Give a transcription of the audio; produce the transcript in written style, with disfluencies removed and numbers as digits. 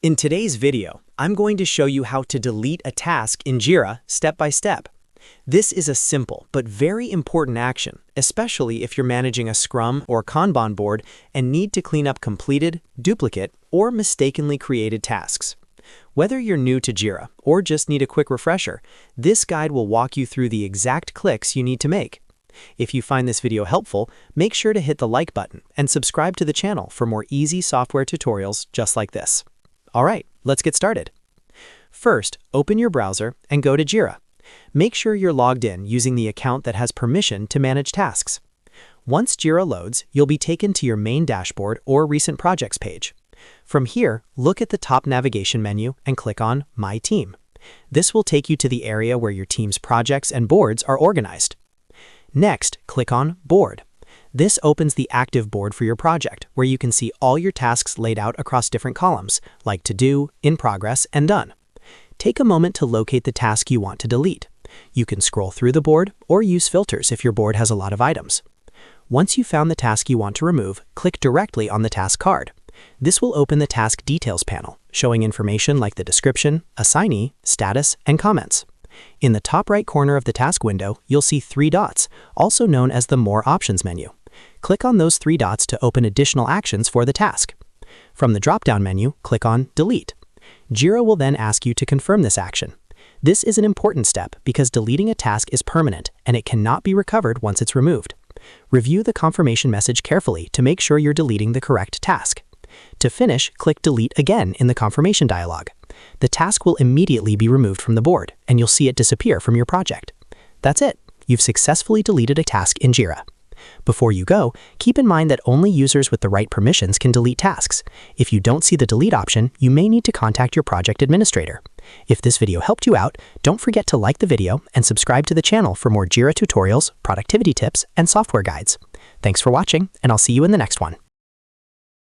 In today's video, I'm going to show you how to delete a task in Jira step by step. This is a simple but very important action, especially if you're managing a Scrum or Kanban board and need to clean up completed, duplicate, or mistakenly created tasks. Whether you're new to Jira or just need a quick refresher, this guide will walk you through the exact clicks you need to make. If you find this video helpful, make sure to hit the like button and subscribe to the channel for more easy software tutorials just like this. All right, let's get started. First, open your browser and go to Jira. Make sure you're logged in using the account that has permission to manage tasks. Once Jira loads, you'll be taken to your main dashboard or recent projects page. From here, look at the top navigation menu and click on My Team. This will take you to the area where your team's projects and boards are organized. Next, click on Board. This opens the active board for your project, where you can see all your tasks laid out across different columns, like To Do, In Progress, and Done. Take a moment to locate the task you want to delete. You can scroll through the board or use filters if your board has a lot of items. Once you've found the task you want to remove, click directly on the task card. This will open the Task Details panel, showing information like the description, assignee, status, and comments. In the top right corner of the task window, you'll see 3 dots, also known as the More Options menu. Click on those 3 dots to open additional actions for the task. From the drop-down menu, click on Delete. Jira will then ask you to confirm this action. This is an important step because deleting a task is permanent and it cannot be recovered once it's removed. Review the confirmation message carefully to make sure you're deleting the correct task. To finish, click Delete again in the confirmation dialog. The task will immediately be removed from the board, and you'll see it disappear from your project. That's it. You've successfully deleted a task in Jira. Before you go, keep in mind that only users with the right permissions can delete tasks. If you don't see the delete option, you may need to contact your project administrator. If this video helped you out, don't forget to like the video and subscribe to the channel for more Jira tutorials, productivity tips, and software guides. Thanks for watching, and I'll see you in the next one.